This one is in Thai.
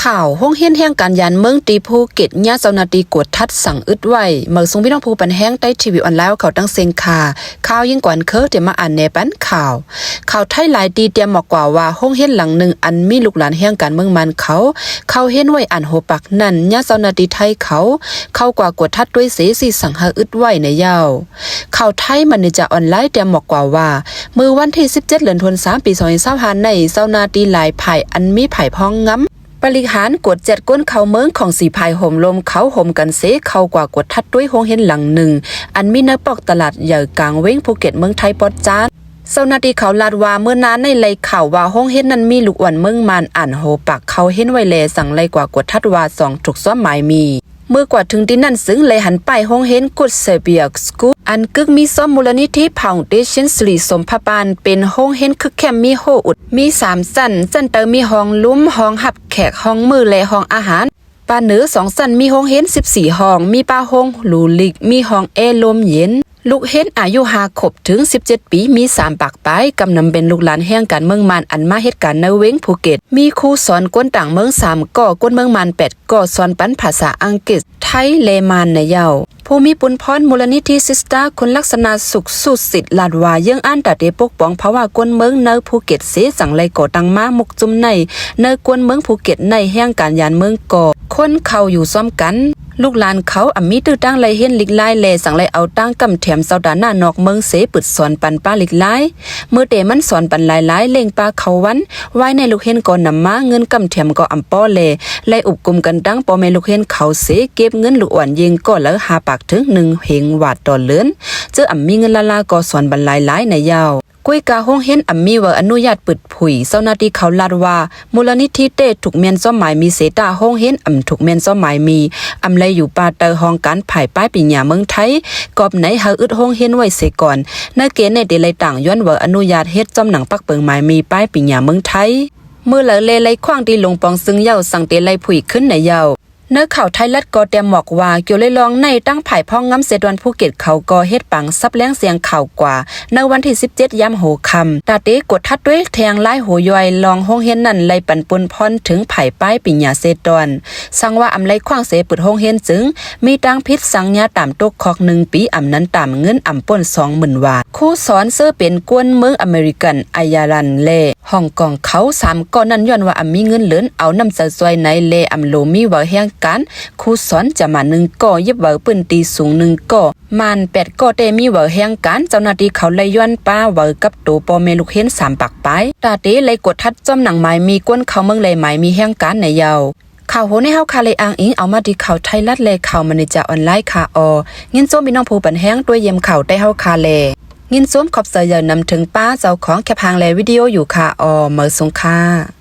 ข่าวห้องเฮียนแห่งการยานเมืองตีภูเก็ตญาเจ้าหน้าที่กวดทัดสั่งอึดไว้เมื่อส่งพี่น้องผู้ปันแห้งใต้ทีวีออนไลน์เขาตั้งเซ็งข่าวยิ่งกว่าเคิร์เดี๋ยวมาอ่านในปันข่าวไทยหลายดีเตรียมบอกว่าห้องเฮียนหลังหนึ่งอันมีลูกหลานแห่งการเมืองมันเขาเห็นไว้อันโหปักนั่นญาเจ้าหน้าที่ไทยเขากว่ากวดทัดด้วยเสสีสั่งหาอึดไว้ในยาวข่าวไทยมันจะออนไลน์เตรียมบอกว่ามือวันที่17เดือนธันวาคมปี2025ในเจ้าหน้าที่หลายภายอันมีภายพ้องง้ำบริหารกด7ก้นเขาเมืองของสีภายห่มลมเขาห่มกันเสเขากว่ากดทัดด้วยโฮงเห็นหลังหนึ่งอันมีในปอกตลาดใหญ่กลางเว้งภูเก็ตเมืองไทยปอดจานเจ้าหน้าที่เขาลาดว่าเมื่อนานในไลข่าวว่าห้องเห็นนั้นมีลูกอ่อนเมืองมันอ่านโหปักเขาเห็นไว้แลสั่งไลกว่ากดทัดว่า2ถูกซ้อมหมายมีเมื่อกว่าถึงที่นั่นซึ่งเลยหันไปห้องเห็นกุดเซเบียกสกูอันกึกมีซ้อมมูลนิธิฟาวเดชั่นสิริสมภปานเป็นห้องเห็นคึกแคมมีโฮอุดมี3ชั้นจันเตอร์มีห้องลุ้มห้องหับแขกห้องมือและห้องอาหารป้าเหนือ2ชั้นมีห้องเห็น14ห้องมีป้าห้องลูลิกมีห้องแอร์ลมเย็นลูกเห็นอายุ5ขวบถึง17ปีมี3ปากปลายกำนำเป็นลูกหลานแห่งการเมืองมันอันมาเหตุการณ์ในเว้งภูเก็ตมีครูสอนกวนต่างเมือง3ก่อกวนเมืองมัน8ก่อสอนปันภาษาอังกฤษไทยเลมานในเยาผู้มีปุณพรมูลนิธิซิสตาคุณลักษณะสุขสุดสิทธิ์ลาดวายังอ่านตัดเดปกป้องภาวะกวนเมืองในภูเก็ตเสสั่งไลก่อตังมามุกจุมในกวนเมืองภูเก็ตในแห่งการยานเมืองก่อคนเขาอยู่ซ้อมกันลูกหลานเขามีตื้อตั้งไลเห็นลิกไล่แลสั่งไลเอาตั้งกำแถมเสาดาหน้านอกเมืองเสปึดสอนปันป้าลิกไล่เมื่อเตมันสอนปันหลายเล่งปลาเขาวันไว้ในลูกเห็นก่อนนำมาเงินกำแถมก็อำป้อแลไล่อุบกุมกันตั้งปอแม่ลูกเห็นเขาเสเก็บเงินลูกอ่อนยิงก็แล้วหาปากถึง1เหงวาดต่อเลือนเจอมีเงินละก็สอนบันหลายในยาวกุ้ยกาห้องเห็นมีว่าอนุญาตปิดผุยเจ้าหน้าที่เขาลาดว่ามูลนิธิเต้ถูกเมียนซ้อมหมายมีเสตาห้องเห็นถูกเมียนซ้อมหมายมีเลยอยู่ป่าเตอห้องการภายป้ายปีหยาเมืองไทยกอบไหนหาอึดห้องเห็นไว้เสก่อนนักเกณฑ์ในเดลัยต่างย้อนว่าอนุญาตเฮ็ดจำหนังปักเปิงหมายมีป้ายปีหยาเมืองไทยเมื่อเลไลขว้างที่ลงปองซึ่งเย้าสั่งเตไลผุยขึ้นในเย้าเนื้อข่าวไทยรัฐก็เตรียมบอกว่าเกี่ยวเลยลองในตั้งภายพ้องง้ำเสดวนภูเก็ตเขาก็เฮ็ดปังซับแล้งเสียงข่าวกว่าในวันที่17ยามโหคำตาเต้กดทัดด้วยแทงไล่โหย่อยลองห้องเฮ็นนั่นไลปันปุนพรถึงไผ่ป้ายปิญญาเสดวนสั่งว่าไลขว้างเสปึดห้องเฮ็นจึงมีตั้งพิษสังญาตามตกคอก1ปีนั้นตามเงินป่น20,000 บาทครูสอนเสื้อเป็นกวนเมืองอเมริกันอายารันเล่ฮ่องกงเขา3ก่อนนั้นย้อนว่ามีเงินเหลือเอานำซอยในเล่โลมีว่าแห่งการครูสอนจะมา1ก่อยิบเบอปืนตีสูง1ก่อมัน8ก่อเตมีเวอแห่งการเจ้าหน้าที่เขาเลยย้อนป้าเวอกับตัวปอเมลูกเห็น3ปากปลายตาเต้เลยกดทัดจ้อมหนังไม้มีก้นเขาเมืองเลยไม้มีแห่งการในเยาข่าวโหในเฮาคาเลยอ้างอิงเอามาที่ข่าวไทยรัฐเลยข่าวมันจะออนไลน์ค่ะงินโซมีน้องผู้ปันแห้งตัวเยี่ยมข่าวได้เฮาคาเลงินโซมขอบเสยนำถึงป้าเจ้าของแคปหางแลวิดีโออยู่ค่ะเมื่อสงค่ะ